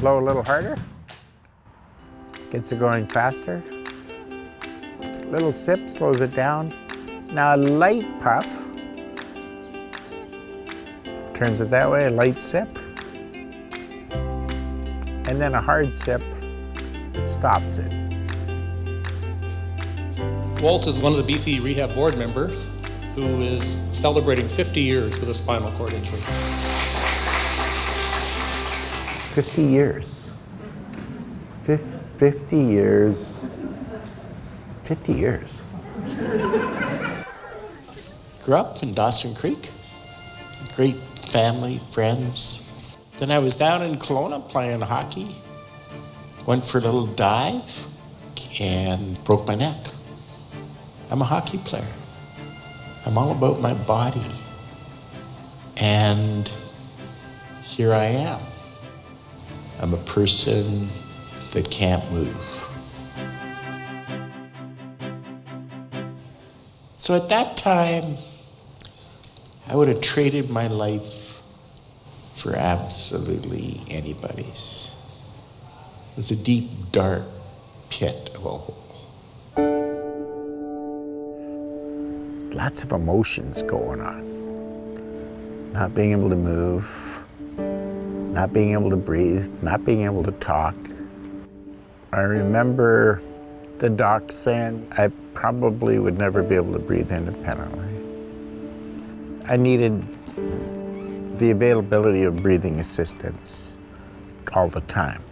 Blow a little harder. Gets it going faster. Little sip slows it down. Now a light puff. Turns it that way, a light sip. And then a hard sip stops it. Walt is one of the BC Rehab Board members who is celebrating 50 years with a spinal cord injury. 50 years. 50 years. 50 years. Grew up in Dawson Creek. Great family, friends. Then I was down in Kelowna playing hockey. Went for a little dive and broke my neck. I'm a hockey player. I'm all about my body. And here I am. I'm a person that can't move. So at that time, I would have traded my life for absolutely anybody's. It was a deep, dark pit of a hole. Lots of emotions going on. Not being able to move, not being able to breathe, not being able to talk. I remember the doc saying I probably would never be able to breathe independently. I needed the availability of breathing assistance all the time.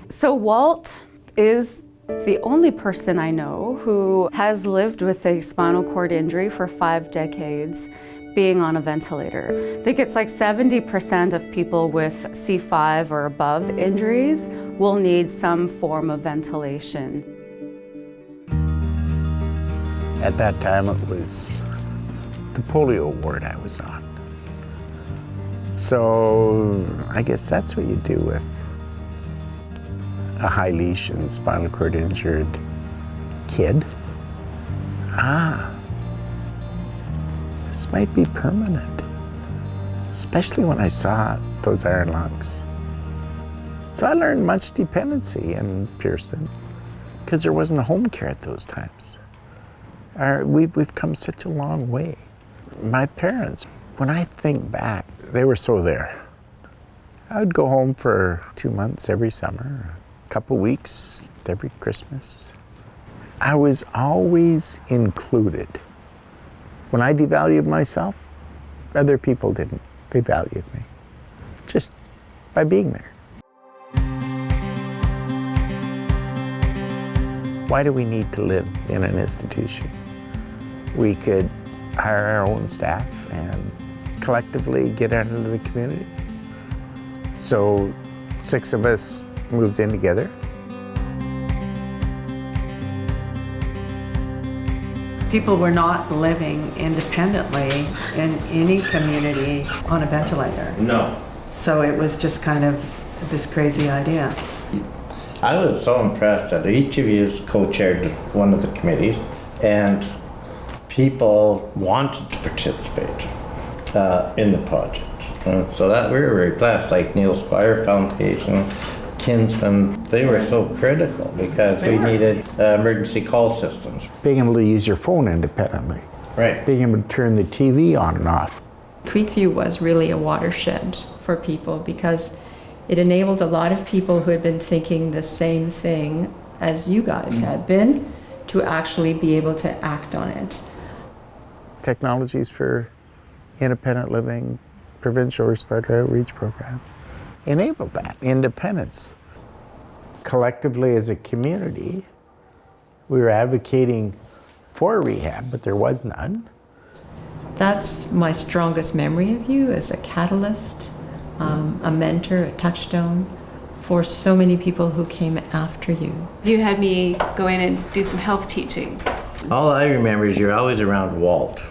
So Walt is the only person I know who has lived with a spinal cord injury for 5 decades, being on a ventilator. I think it's like 70% of people with C5 or above injuries will need some form of ventilation. At that time, it was the polio ward I was on. So I guess that's what you do with a high lesion, spinal cord injured kid. This might be permanent, especially when I saw those iron lungs. So I learned much dependency in Pearson because there wasn't a home care at those times. We've come such a long way. My parents, when I think back, they were so there. I would go home for 2 months every summer, a couple weeks every Christmas. I was always included. When I devalued myself, other people didn't. They valued me just by being there. Why do we need to live in an institution? We could hire our own staff and collectively get out into the community. So 6 of us moved in together. People were not living independently in any community on a ventilator. No. So it was just kind of this crazy idea. I was so impressed that each of you co-chaired one of the committees, and people wanted to participate in the project. And so that we were very blessed, like Neil Squire Foundation, Kinsman, they were so critical because we needed emergency call systems. Being able to use your phone independently. Right. Being able to turn the TV on and off. Creekview was really a watershed for people because it enabled a lot of people who had been thinking the same thing as you guys had been to actually be able to act on it. Technologies for independent living, provincial respiratory outreach program enabled that independence. Collectively as a community, we were advocating for rehab, but there was none. That's my strongest memory of you as a catalyst, a mentor, a touchstone for so many people who came after you. You had me go in and do some health teaching. All I remember is you're always around Walt.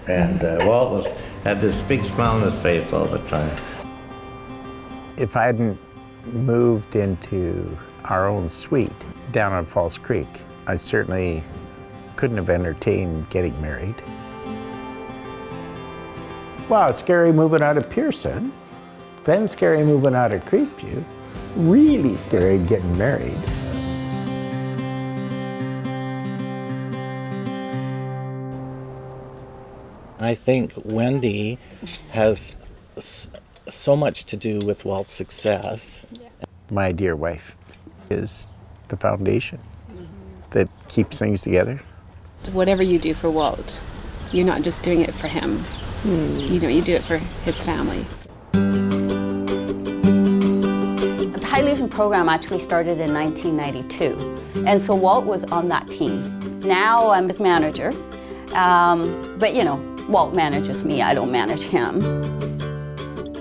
And Walt had this big smile on his face all the time. If I hadn't moved into our own suite down on False Creek, I certainly couldn't have entertained getting married. Wow, scary moving out of Pearson, then scary moving out of Creekview. really scared getting married. I think Wendy has so much to do with Walt's success. My dear wife is the foundation that keeps things together. Whatever you do for Walt, you're not just doing it for him. You know, you do it for his family. The High Legion program actually started in 1992, and so Walt was on that team. Now I'm his manager, but you know, Walt manages me, I don't manage him.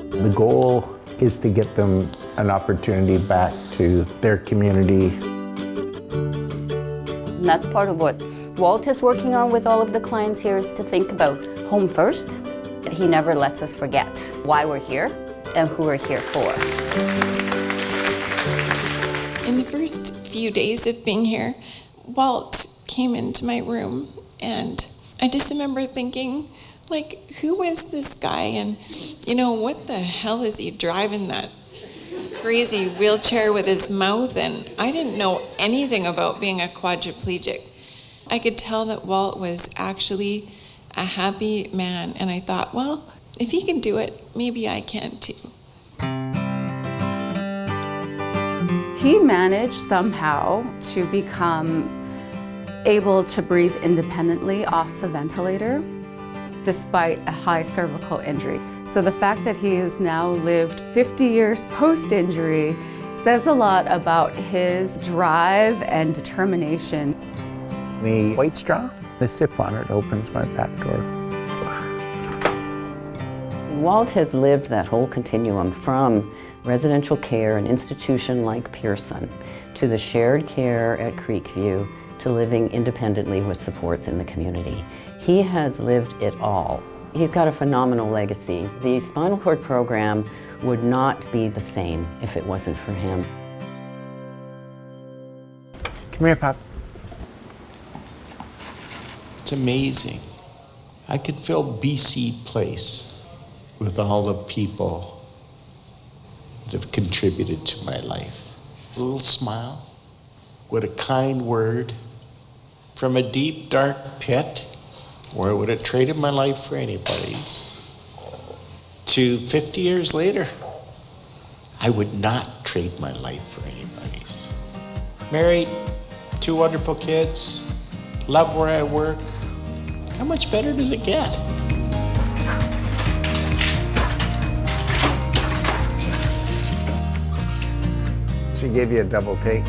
The goal is to get them an opportunity back to their community. And that's part of what Walt is working on with all of the clients here, is to think about home first. He never lets us forget why we're here and who we're here for. In the first few days of being here, Walt came into my room, and I just remember thinking, like, who is this guy? And, you know, what the hell is he driving that crazy wheelchair with his mouth? And I didn't know anything about being a quadriplegic. I could tell that Walt was actually a happy man, and I thought, well, if he can do it, maybe I can too. He managed somehow to become able to breathe independently off the ventilator despite a high cervical injury. So the fact that he has now lived 50 years post-injury says a lot about his drive and determination. The white straw, the sip on it opens my back door. Walt has lived that whole continuum from residential care, an institution like Pearson, to the shared care at Creekview, to living independently with supports in the community. He has lived it all. He's got a phenomenal legacy. The spinal cord program would not be the same if it wasn't for him. Come here, Pop. It's amazing. I could fill BC Place with all the people that have contributed to my life. A little smile, with a kind word, from a deep, dark pit, where I would have traded my life for anybody's, to 50 years later, I would not trade my life for anybody's. Married, 2 wonderful kids, love where I work. How much better does it get? She gave you a double take.